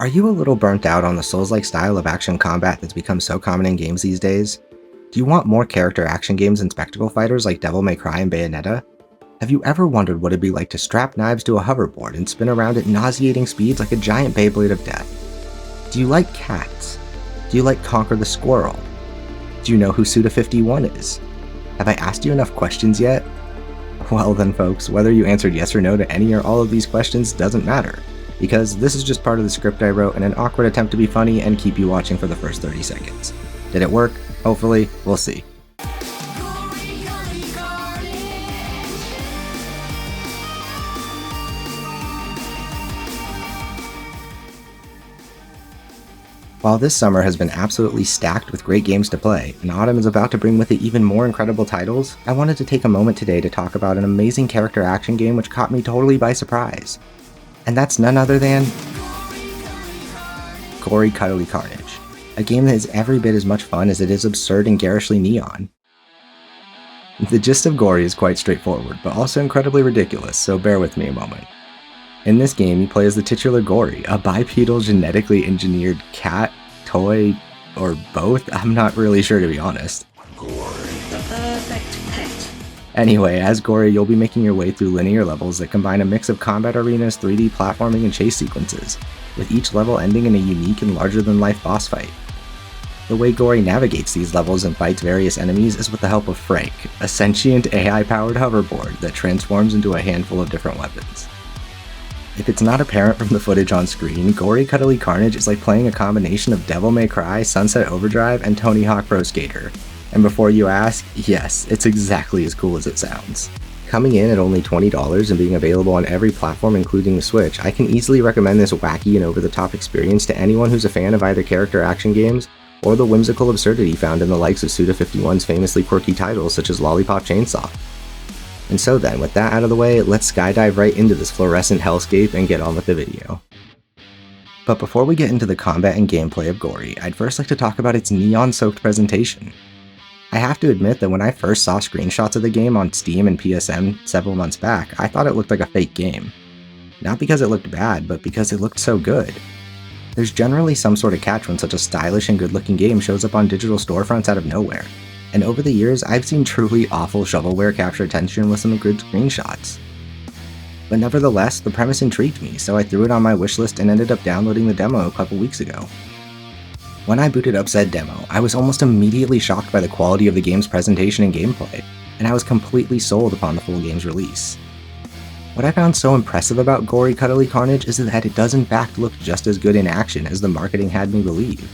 Are you a little burnt out on the Souls-like style of action combat that's become so common in games these days? Do you want more character action games and spectacle fighters like Devil May Cry and Bayonetta? Have you ever wondered what it'd be like to strap knives to a hoverboard and spin around at nauseating speeds like a giant Beyblade of death? Do you like cats? Do you like Conquer the Squirrel? Do you know who Suda51 is? Have I asked you enough questions yet? Well then folks, whether you answered yes or no to any or all of these questions doesn't matter, because this is just part of the script I wrote in an awkward attempt to be funny and keep you watching for the first 30 seconds. Did it work? Hopefully, we'll see. While this summer has been absolutely stacked with great games to play, and autumn is about to bring with it even more incredible titles, I wanted to take a moment today to talk about an amazing character action game which caught me totally by surprise. And that's none other than Gori Cuddly Carnage, a game that is every bit as much fun as it is absurd and garishly neon. The gist of Gori is quite straightforward, but also incredibly ridiculous, so bear with me a moment. In this game, you play as the titular Gori, a bipedal genetically engineered cat, toy, or both? I'm not really sure, to be honest. Gori, the perfect pet. Anyway, as Gori, you'll be making your way through linear levels that combine a mix of combat arenas, 3D platforming, and chase sequences, with each level ending in a unique and larger-than-life boss fight. The way Gori navigates these levels and fights various enemies is with the help of Frank, a sentient AI-powered hoverboard that transforms into a handful of different weapons. If it's not apparent from the footage on screen, Gori Cuddly Carnage is like playing a combination of Devil May Cry, Sunset Overdrive, and Tony Hawk Pro Skater. And before you ask, yes, it's exactly as cool as it sounds. Coming in at only $20 and being available on every platform including the Switch, I can easily recommend this wacky and over-the-top experience to anyone who's a fan of either character action games or the whimsical absurdity found in the likes of Suda51's famously quirky titles such as Lollipop Chainsaw. And so then, with that out of the way, let's skydive right into this fluorescent hellscape and get on with the video. But before we get into the combat and gameplay of Gori, I'd first like to talk about its neon-soaked presentation. I have to admit that when I first saw screenshots of the game on Steam and PSN several months back, I thought it looked like a fake game. Not because it looked bad, but because it looked so good. There's generally some sort of catch when such a stylish and good-looking game shows up on digital storefronts out of nowhere. And over the years, I've seen truly awful shovelware capture attention with some good screenshots. But nevertheless, the premise intrigued me, so I threw it on my wishlist and ended up downloading the demo a couple weeks ago. When I booted up said demo, I was almost immediately shocked by the quality of the game's presentation and gameplay, and I was completely sold upon the full game's release. What I found so impressive about Gori Cuddly Carnage is that it does in fact look just as good in action as the marketing had me believe.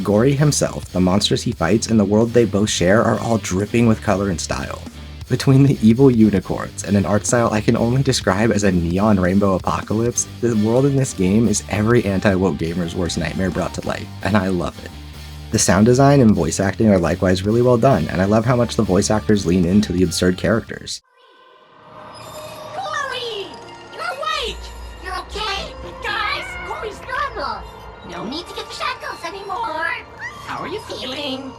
Gori himself, the monsters he fights, and the world they both share are all dripping with color and style. Between the evil unicorns and an art style I can only describe as a neon rainbow apocalypse, the world in this game is every anti-woke gamer's worst nightmare brought to life, and I love it. The sound design and voice acting are likewise really well done, and I love how much the voice actors lean into the absurd characters. Gori! You're awake! You're okay? Guys, Gori's normal! No need to get the shackles anymore! How are you feeling?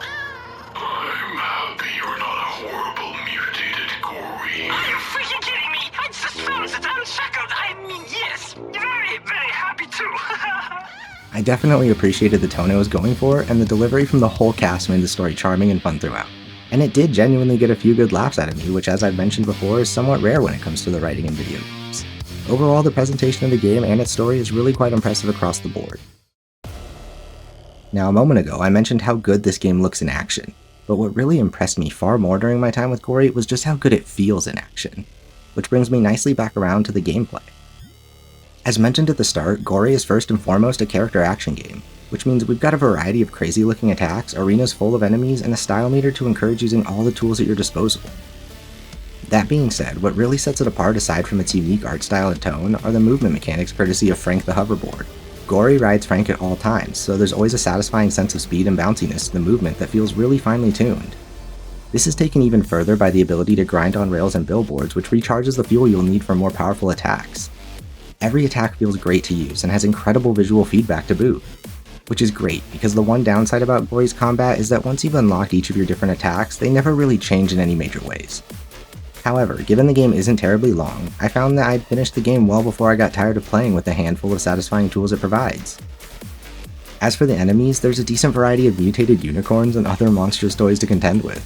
I'm happy you're not a horrible mutated Gori. Are you freaking kidding me? I just found that I'm shackled. I mean, yes. Very, very happy too. I definitely appreciated the tone it was going for, and the delivery from the whole cast made the story charming and fun throughout. And it did genuinely get a few good laughs out of me, which as I've mentioned before is somewhat rare when it comes to the writing in video games. Overall, the presentation of the game and its story is really quite impressive across the board. Now, a moment ago, I mentioned how good this game looks in action, but what really impressed me far more during my time with Gori was just how good it feels in action, which brings me nicely back around to the gameplay. As mentioned at the start, Gori is first and foremost a character action game, which means we've got a variety of crazy looking attacks, arenas full of enemies, and a style meter to encourage using all the tools at your disposal. That being said, what really sets it apart aside from its unique art style and tone are the movement mechanics courtesy of Frank the hoverboard. Gori rides Frank at all times, so there's always a satisfying sense of speed and bounciness to the movement that feels really finely tuned. This is taken even further by the ability to grind on rails and billboards, which recharges the fuel you'll need for more powerful attacks. Every attack feels great to use and has incredible visual feedback to boot, which is great because the one downside about Gori's combat is that once you've unlocked each of your different attacks, they never really change in any major ways. However, given the game isn't terribly long, I found that I'd finished the game well before I got tired of playing with the handful of satisfying tools it provides. As for the enemies, there's a decent variety of mutated unicorns and other monstrous toys to contend with.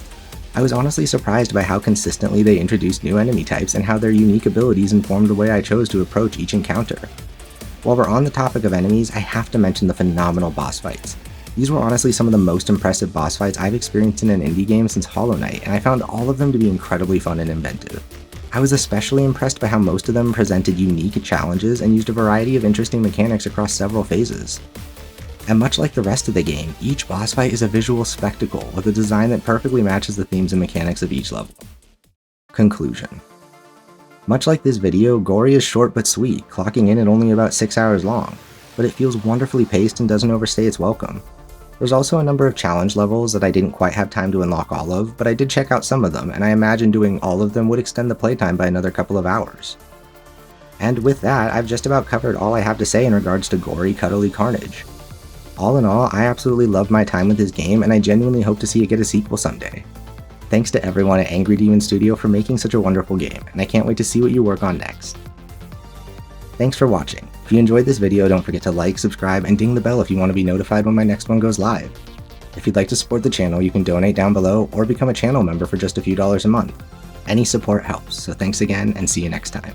I was honestly surprised by how consistently they introduced new enemy types and how their unique abilities informed the way I chose to approach each encounter. While we're on the topic of enemies, I have to mention the phenomenal boss fights. These were honestly some of the most impressive boss fights I've experienced in an indie game since Hollow Knight, and I found all of them to be incredibly fun and inventive. I was especially impressed by how most of them presented unique challenges and used a variety of interesting mechanics across several phases. And much like the rest of the game, each boss fight is a visual spectacle with a design that perfectly matches the themes and mechanics of each level. Conclusion. Much like this video, Gori is short but sweet, clocking in at only about 6 hours long, but it feels wonderfully paced and doesn't overstay its welcome. There's also a number of challenge levels that I didn't quite have time to unlock all of, but I did check out some of them, and I imagine doing all of them would extend the playtime by another couple of hours. And with that, I've just about covered all I have to say in regards to Gori Cuddly Carnage. All in all, I absolutely loved my time with this game, and I genuinely hope to see it get a sequel someday. Thanks to everyone at Angry Demon Studio for making such a wonderful game, and I can't wait to see what you work on next. Thanks for watching. If you enjoyed this video, don't forget to like, subscribe, and ding the bell if you want to be notified when my next one goes live. If you'd like to support the channel, you can donate down below or become a channel member for just a few dollars a month. Any support helps, so thanks again and see you next time.